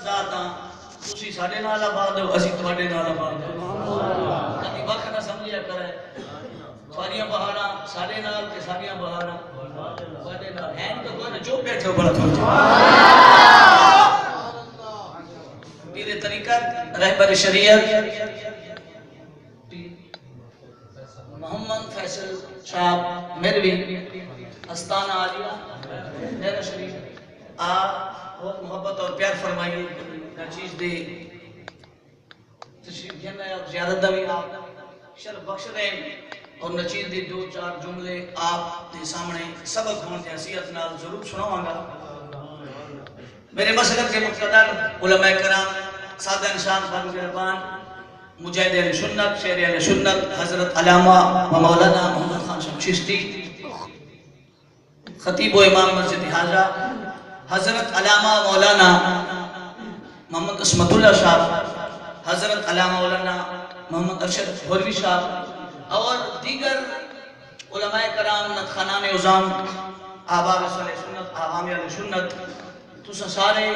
ذاتاں تسی ساڈے نال آباد ہو اسی تواڈے نال آباد ہو کبھی وقت نہ سمجھیا کرے تواڈیاں بہاراں ساڈے نال تے ساڈیاں بہاراں تواڈے نال ہیں تو کوئی نہ چوپ بیٹھے ہو بڑا پیر طریقت رہبر شریعت محمد فیصل صاحب میروی استانہ عالیہ ڈیرہ شریف آپ بہت محبت اور پیار فرمائیے نچیز دے تشریف جن ہے اور زیارت دا بھی آپ شرف بخش رہے ہیں اور نچیز دے دو چار جملے آپ دے سامنے سبق ہون دے حیثیت نال ضرور سناواں گا میرے مسلک کے مقتدر علماء کرام سادہ انسان بزرگ ربان مجاہد اہل سنت شہر اہل سنت حضرت علامہ و مولانا محمد خان صاحب چشتی خطیب و امام مسجد حاضرہ حضرت علامہ مولانا محمد عصمت اللہ صاحب حضرت علامہ مولانا محمد ارشد غوروی صاحب اور دیگر علماء کرام ندخانان عظام آباء رسول سنت عوامی اہل سنت تو سارے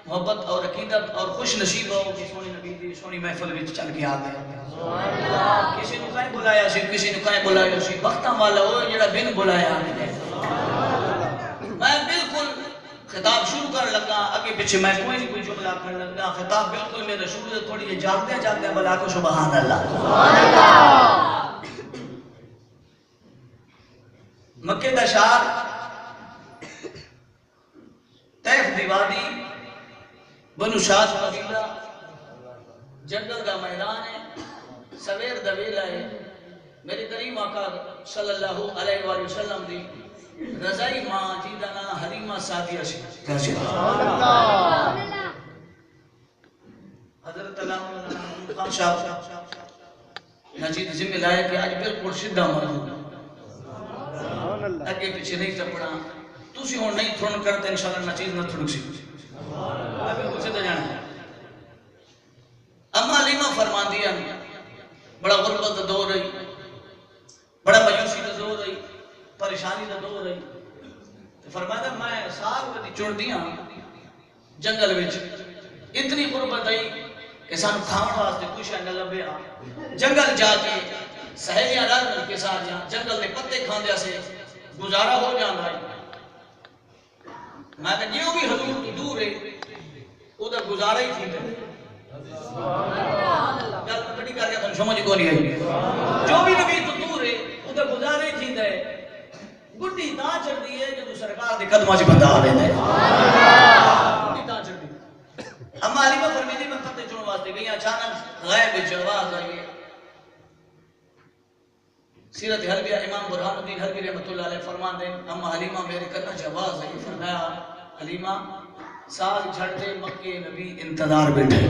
محبت اور عقیدت اور خوش نصیب ہو کہ سونی نبی دی سونی محفل وچ چل کے آ گئے کسی نے کہیں بلایا سی کسی نے کہیں بلایا سی وقتاں والا ہو جڑا بن بلایا میں بالکل خطاب شروع کر لگا اگے پیچھے میں کوئی نہیں کوئی جملہ کر لگا خطاب بالکل میرا شروع سے تھوڑی یہ جاگتے جاگتے بلا کو سبحان اللہ مکے دا شہر طیف دی وادی بنو شاد قبیلہ جنگل دا میدان ہے سویر دا ویلا ہے میرے کریم آقا صلی اللہ علیہ وآلہ وسلم دی رضائی ماں جیدنا حلیمہ سعدیہ سی حضرت علامہ خان صاحب نجید ذمہ لائے کہ آج بالکل شدہ موجود اگے پیچھے نہیں چپڑا تسی ہون نہیں تھرن کرتے انشاءاللہ نچیز نہ تھرک سی اما علیمہ فرمان دیا بڑا غربت دور رہی بڑا مایوسی دور رہی پریشانی دور رہی فرمایا میں سال ودی چڑ دیا جنگل وچ اتنی غربت آئی کہ سانو کھاون واسطے کچھ نہ لبیا جنگل جا کے سہیلیاں رل مل کے ساتھ جنگل دے پتے کھاندیا سے گزارا ہو جاندا ہے میں کہ جو بھی حضور تو دور ہے ادھر گزارا ہی تھی گل بڑی کر کے تم سمجھ کو نہیں آئی جو بھی نبی تو دور ہے ادھر گزارا ہی تھی گڈی تا چڑھ دی ہے جب سرکار دے قدماں چ بندہ آ رہے ہیں گڈی تا چڑھ دی اما علیمہ فرمیدی میں پتے چون واسطے گئی اچانک غائب جواز آئی سیرت حلبیہ امام برہان الدین حلبی رحمت اللہ علیہ فرمان دیں اما حلیمہ میرے کرنا جواز ہے فرمایا حلیمہ سال جھڑتے مکے نبی انتظار بیٹھے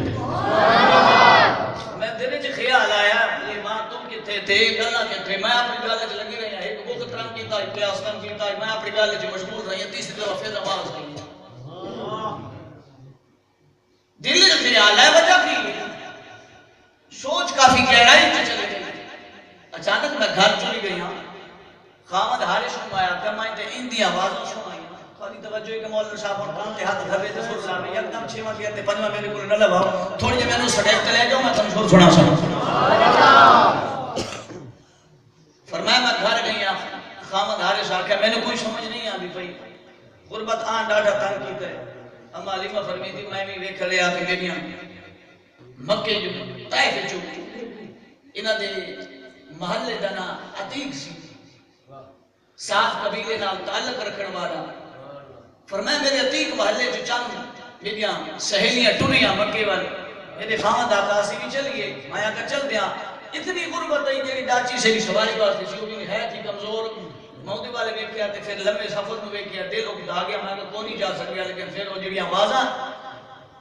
میں دنے چھ خیال آیا حلیمہ تم کتے تھے اللہ کتے میں اپنی گالے چھ لگی رہی ہیں ایک وہ خطرم کیتا ہے پیاستم کیتا ہے میں اپنی گالے چھ مشغول رہی ہیں تیسری طرف پھر آواز گئی دل خیال ہے وجہ کی سوچ کافی گہرائی میں چلے گئی اچانک میں گھر چلی گئی ہاں خامد حارش سنوایا کہ میں تے اندی آوازوں سنوائی خالی توجہ ہے کہ مولانا صاحب اور کام تے ہاتھ دھرے تے سر صاحب یک دم چھیواں کیا تے پنجواں میرے کو نہ لگا تھوڑی جے میں نو سڑک تے لے جاؤں میں تم سر سنا فرمایا میں گھر گئی ہاں خامد حارش آکھیا میں نے کوئی سمجھ نہیں آندی پئی غربت آن ڈاڈا تنگ کیتا ہے اما علیمہ فرمیدی میں بھی ویکھ لیا کہ میریاں مکے جو طائف جو انہاں دے محلے دنا عتیق سی ساتھ قبیلے نال تعلق رکھن والا فرمایا میرے عتیق محلے جو چند میریاں سہیلیاں ٹریاں مکے والے میرے خامد آقا سی بھی چلیے میں آقا چل دیا اتنی غربت آئی جیڑی ڈاچی سے بھی سواری واسطے سی وہ بھی ہے تھی کمزور موتی والے ویکھیا تے پھر لمبے سفر میں ویکھیا دل اکتا گیا میں کو نہیں جا سکیا لیکن پھر وہ جڑی آوازاں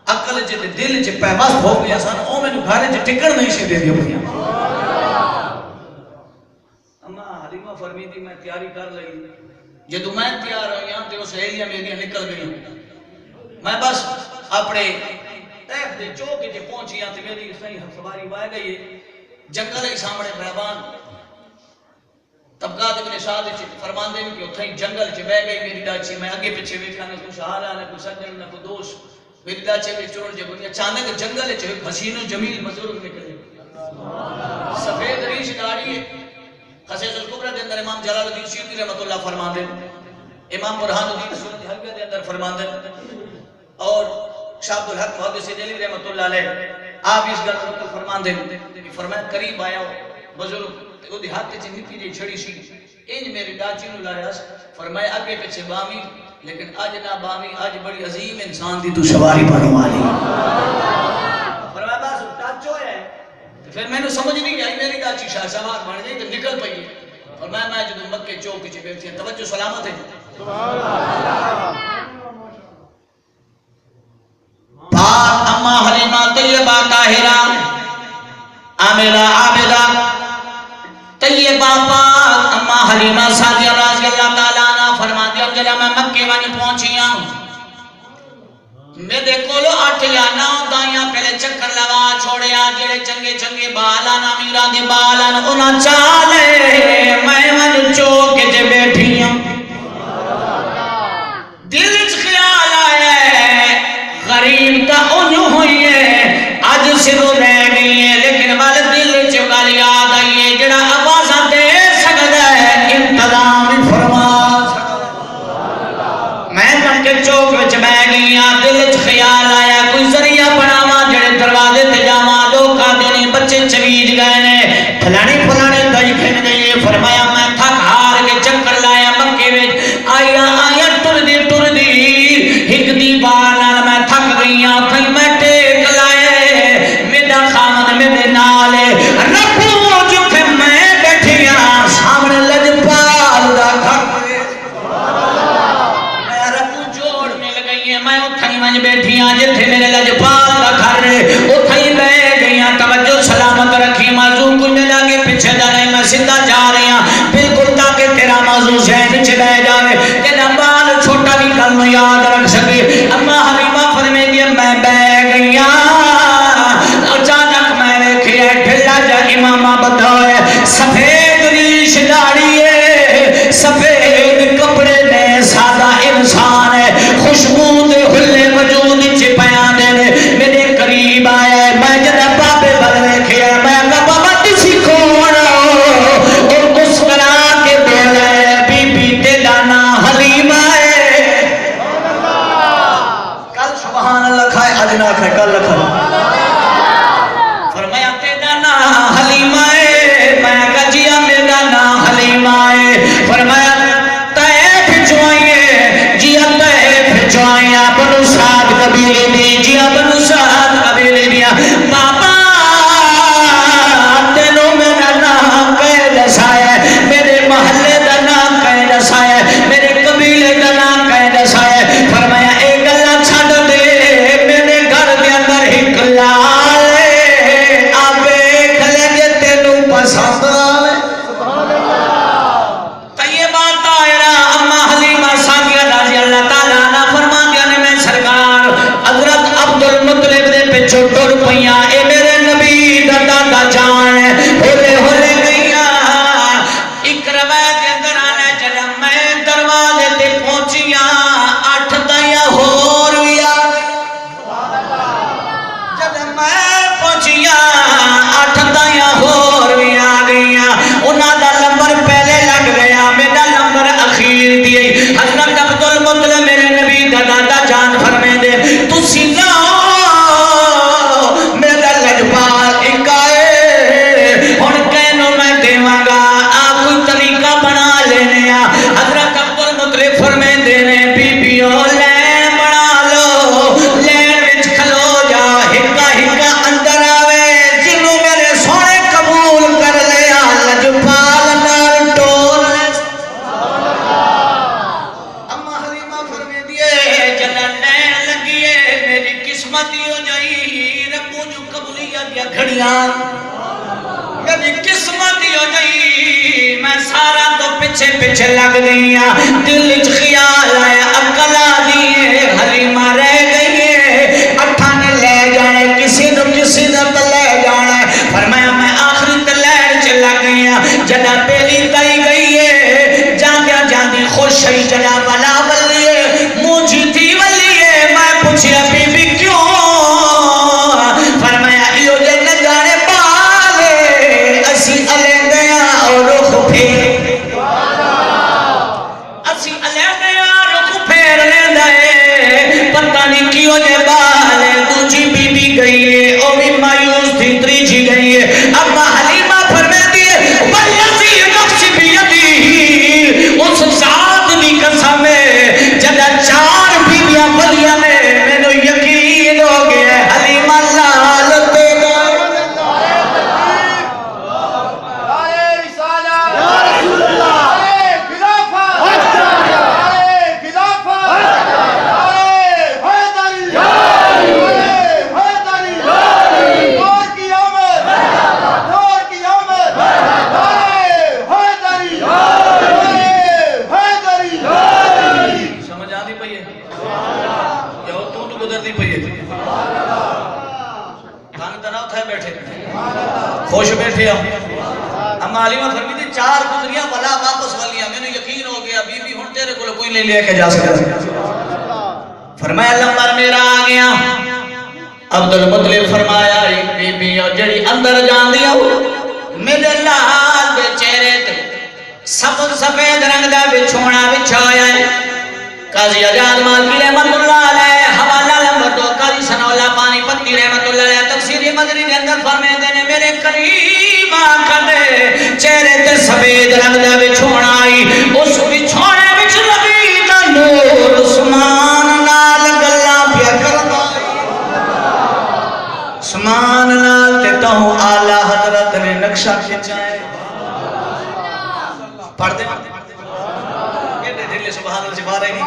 عقل چ تے دل چ پیوست ہو گیا سن او مینوں گھر چ ٹکن نہیں سی دے دیا فرمیدی میں تیاری کر لئی جدو میں تیار ہوئی ہاں تے وہ سہیلیاں میریاں نکل گئی میں بس اپنے طیف دے چوک کے پہنچی ہاں تے میری صحیح سواری وائے گئی جنگل ہی سامنے بیابان طبقات ابن سعد فرمان دیں کہ اتھائی جنگل چ بہ گئی میری ڈاچی میں اگے پیچھے ویکھا نہ کوئی سہارا نہ کوئی سجن نہ کوئی دوست میری داچے میں چوڑ جب انہیں اچانک جنگل ہے جو حسین و جمیل بزرگ نکلے سفید ریش داڑھی ہے خصیص القبرہ دے اندر امام جلال الدین سیوطی رحمت اللہ فرمان دے امام برہان الدین سورت حلقہ دے اندر فرمان دے اور شاہ عبدالحق محدث دہلوی رحمت اللہ علیہ آپ اس گل کو فرمان دے کہ فرمایا قریب آیا بزرگ وہ دی ہاتھ چ نکی جی چھڑی سی انج میری ڈاچی نو لایا فرمایا اگے پیچھے بامی لیکن اج نہ بامی اج بڑی عظیم انسان دی تو سواری بنو والی فرمایا بس ٹچ ہویا ہے پھر میں نے سمجھ نہیں آئی میری ڈاچی شاہ سوار بن گئی تو نکل پئی فرمایا میں جدوں مکے چوک وچ بیٹھی توجہ سلامت ہے سبحان اللہ پاک اما حلیمہ طیبہ طاہرہ عامرہ عابدہ طیبہ پاک اما حلیمہ سعدیہ رضی اللہ تعالیٰ عنہ فرما دیا جب میں مکے وانی پہنچی ہوں میرے کولو 8 یا 9 دائیاں پہلے چکر لگا چھوڑیا جڑے چنگے چنگے بالان امیران دے بالان انہاں چالے میں ون چوک جے بیٹھی ہوں دل وچ خیال آیا غریب تا انہوں ہوئی ہے آج سرو رہ گئی ہے لیکن والے دل چکال یاد آئی ہے جڑا آوازہ دے سکتا ہے انتظام فرما میں بن کے چوک وچ بہ گئی ہاں دل چ خیال آیا کوئی ذریعہ بناواں جڑے دروازے تے جاواں لوگ آدے نے بچے چویج گئے نے پھلانے دائی کھن گئی فرمایا میں تھک ہار کے چکر لایا مکے وچ آیا ٹر دی ایک دیوار نال میں تھک گئی ہاں پھر میں ٹیک لائے میرا خامد میرے نالے رکھو جو پھر میں بیٹھی ہاں سامنے لجپال دا گھر میں رکھو جوڑ مل گئی ہے میں اتھائی منج بیٹھی ہاں جتھے میرے لجپال دا گھر اتھائی بے گئی ہاں توجہ سلامت رکھی موضوع کوئی میں لاگے پیچھے دا نہیں میں سدھا جا رہی ہاں بالکل تاکہ تیرا موضوع ذہن وچ رہ جائے تیرا بال چھوٹا بھی کلمہ یاد رکھ سکے اما حلیمہ فرمے دیا میں بہ گیا اچانک میں دیکھیا ڈھلا جا امامہ بدھائے سفید ریش داڑھی ہے سفید کپڑے نے سادہ انسان ہے خوشبو دے حلے وجود چپیاں دے میرے قریب آئے میں جنہ بابے بل دیکھیا میں کہا بابا کسی کون اور مسکرا کے بولے بی بی تیرا نا حلیمہ ہے کل سبحان اللہ کھائے آج نہ کھائے کل کھائے فرمایا تیرا نا حلیمہ ہے میں کہا جیا میرا نا حلیمہ ہے فرمایا طیف چوائیے جیا طیف چوائیے بنو سعد قبیلے دی جیا بنو سعد قبیلے دیا بابا تینوں میرا نام کہہ دسایا میرے محلے دا نام کہہ دسایا میرے قبیلے دا نام کہہ دسایا فرمایا ایک اللہ چھڑ دے میرے گھر دے اندر ایک لال آبے کھلے گے تینوں پسند آلے طیبہ طاہرہ اما حلیمہ سعدیہ رضی اللہ تعالیٰ عنہ فرما دیا نے میں سرکار حضرت عبدالمطلب دے پہ چھوٹو روپیاں اے میرے نبی دادا جان ہولے گئیاں ایک روایت کے اندر آنا جب میں دروازے تے پہنچیاں 8 دائیاں ہور بھی آ جب میں پہنچیاں 8 دائیاں ہور بھی آ گئیاں انہاں دا نمبر پہلے لگ گیا میرا نمبر اخیر دی حضرت عبدالمطلب میرے نبی دادا جان فرمے دے تسی جاؤ میرا لجپال ایک آئے ہن کہنو میں دیواں گا آپ کوئی طریقہ بنا لینے حضرت عبدالمطلب فرمے دینے بی بیو لین بنا لو لین وچ کھلو جا ہکا ہکا اندر آوے جنوں میرے سونے قبول کر لیا لجپال نال ٹول اما حلیمہ فرمے دیے جنہ لین لگیے میری قسمت ہو جائی ربو جو قبولیت یا گھڑیاں میری قسمت ہو جائی میں سارا تو پیچھے لگ گئی دل وچ خیال آیا عقل آدھی حلیمہ رہ گئی اٹھا نے لے جانے کسی نو لے جانا فرمایا میں آخری تلیر چلا گئی جدا پہلی تائی گئی ہے جاندی خوش ہے جدا بلا ولی ہے مجھتی ولی ہے میں پوچھیا بی بی خوش بیٹھے ہوں اما علیمہ فرمی تھی 4 گزریاں بلا واپس والیاں میں نے یقین ہو گیا بی بی ہن تیرے کو کوئی نہیں لے کے جا سکتا فرمایا لمبر میرا آ گیا عبدالمطلب فرمایا بی بی اور جڑی اندر جان دیا میرے لال دے چہرے تے سبز سفید رنگ دا بچھونا بچھایا ہے قاضی آزاد مالکی رحمت اللہ علیہ حوالہ لمبر دو قاضی سنولا پانی پتی رحمت اللہ علیہ تفسیری مدنی دے اندر فرمائے دینے میرے قریب آکھر چہرے تے سفید رنگ دا بچھونا آئی اس بچھونے بچ نبی دا نور عثمان نال گلا پیا کرتا عثمان نال تے تہوں آلہ حضرت نے نقشہ کھچائے پڑھ دے سبحان اللہ سبحان اللہ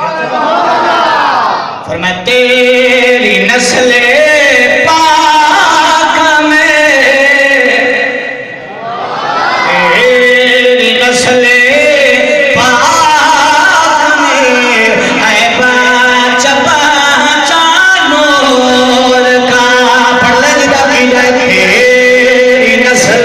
فرمایا تیری نسل پاک میں تیری نسل پاک میں اے بچہ بچہ نور کا پڑھ لے جدا کی جائے تیری نسل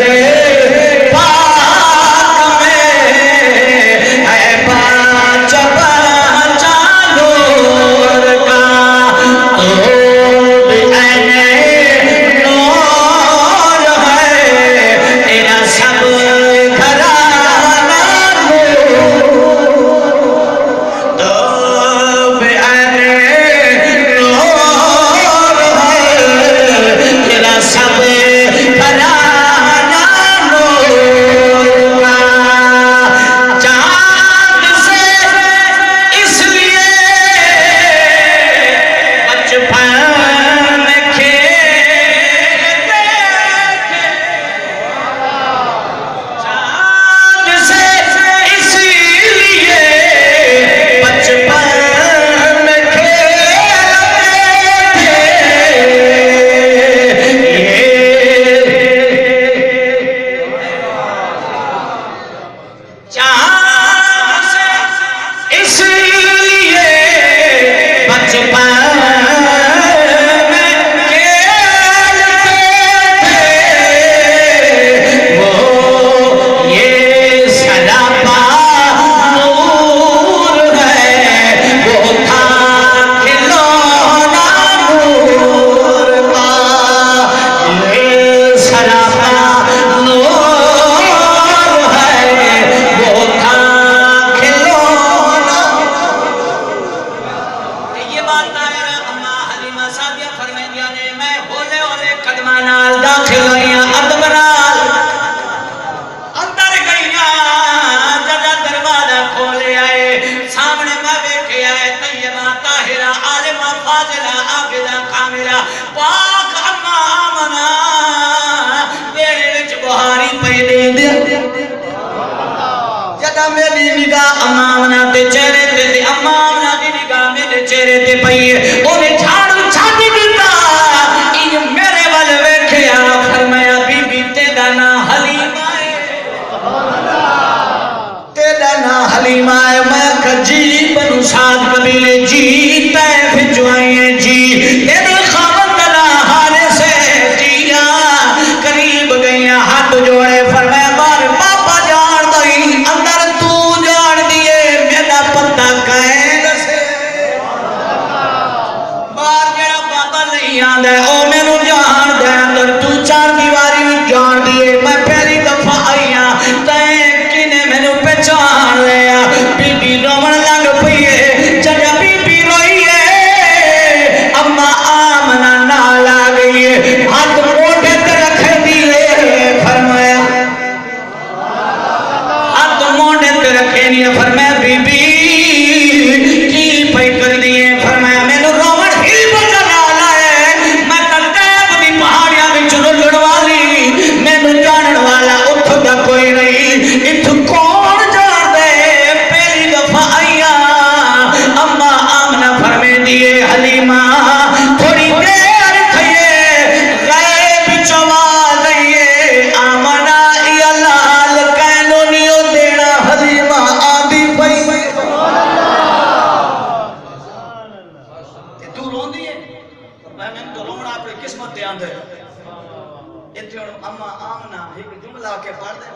اتنے اما آمنہ ایک جملہ کے پڑھ دیں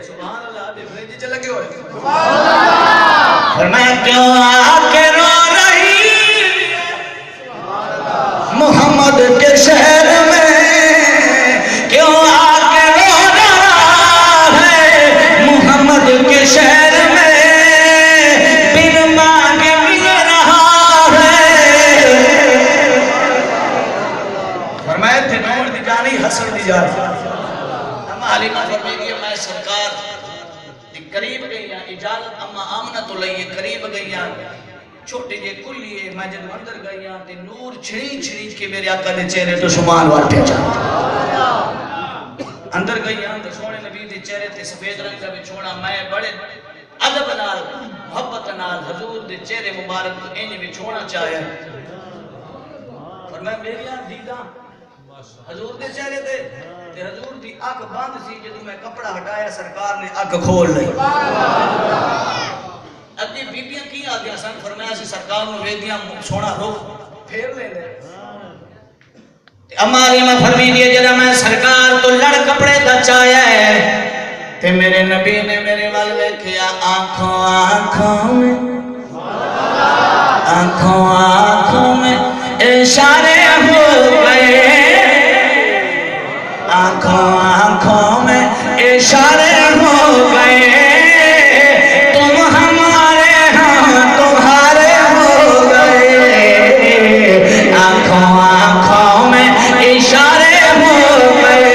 سبحان اللہ دے فریجی چل لگے ہوئے فرمایا کیوں آکے رو رہی محمد کے شہر میں کیوں آکے رو رہا ہے محمد کے شہر میں بن مانگے مل رہا ہے فرمایا تھے نور دی جانی حسن دی جانی حلیمہ فرمائے گی میں سرکار قریب گئی ہیں اجازت اما آمنہ تو لئیے قریب گئی ہیں چھوٹے جے کلیے میں جب اندر گئی ہیں تے نور چھڑیج چھڑیج کے میرے آقا دے چہرے تو شمال وار پہچا اندر گئی ہیں تو سونے نبی دے چہرے تے سفید رنگ کا بھی چھوڑا میں بڑے عدب نال محبت نال حضور دے چہرے مبارک تو انج بھی چھوڑا چاہے فرمایا میری آنکھ دیدہ حضور دے چہرے تے حضور دی آنکھ باندھ سی جدو میں کپڑا ہٹایا سرکار نے آنکھ کھول لئی اگے بیبیاں کی آگیا سن فرمایا سی سرکار نے ویدیاں سونا روح پھیر لے لے اما علیمہ فرمی دیئے جدہ میں سرکار تو لڑ کپڑے دچایا ہے تے میرے نبی نے میرے والوے کیا آنکھوں آنکھوں میں اشارے ہو گئے آنکھوں میں اشارے ہو گئے تم ہمارے ہاں تمہارے ہو گئے آنکھوں میں اشارے ہو گئے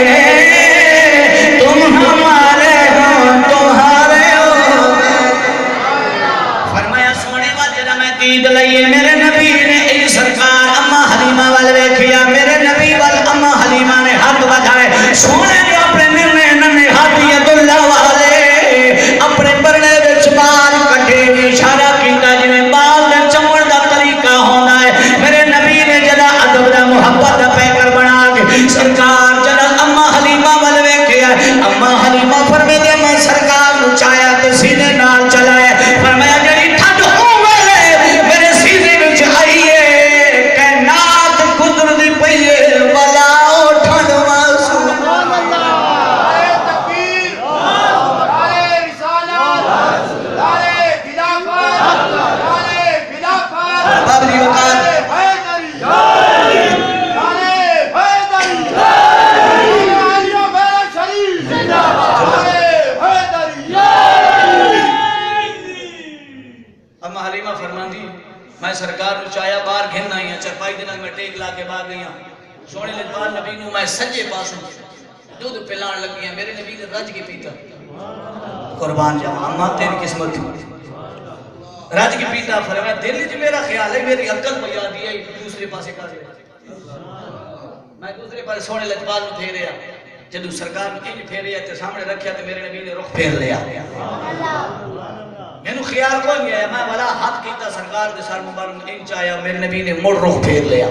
تم ہمارے ہاں تمہارے ہو گئے فرمایا سونے واجرہ میں دید لئیے میرے نبی نے ای سرکار اما حلیمہ والے کیا میرے نبی وال اما حلیمہ نے ہاتھ بجھائے سونے جو اپنے نرنے ننے حادیت اللہ والے اپنے برنے وچ بال کٹے اشارہ کیتا جنہیں بال دے چمڑ دا طریقہ ہونا ہے میرے نبی نے جدا ادب دا محبت دا پیکر بنا کے سرکار جدا اما حلیمہ والے کیا اما حلیمہ فرمے دے میں سرکار نچایا تے سینے نال چلائے فرمایا جڑی ٹھڈ ہو والے میرے سینے وچ آئیے کائنات قدر دی پئیے والا سرکار چایا بار گھن آئی ہیں چرپائی دنہ میں ٹیک لا کے باغ گئی ہیں سونے لجبار نبی نو میں سجے پاسوں دودھ پلان لگی ہیں میرے نبی نے رج کی پیتا قربان جاؤں اماں تیری قسمت تھی رج کی پیتا فرمایا دل جو میرا خیال ہے میری عقل پہ یاد دیا دوسرے پاسے کا دیا میں دوسرے پاسے سونے لجبار میں پھیرے آ جدو سرکار میں انج پھیرے آتے سامنے رکھیا تو میرے نبی نے رخ پھیر لیا میں نے خیال کوئی نہیں آیا میں والا ہاتھ کیتا سرکار دے سر مبارک انچ آیا میرے نبی نے مڑ رخ پھیر لیا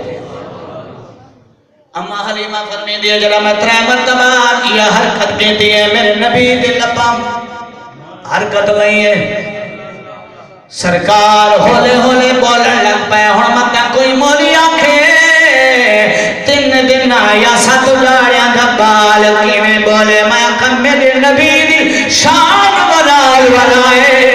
اما حلیمہ فرمی دیا جڑا میں ترے مرتبہ کیا حرکت کہتی ہے میرے نبی دے لپاں حرکت لئی ہے سرکار ہولے ہولے بولن لگ پائے ہون مطا کوئی مولی آنکھے 3 دن آیا 7 جاڑیاں دا بال کی میں بولے میں کم میرے نبی دی شان ودال ودائے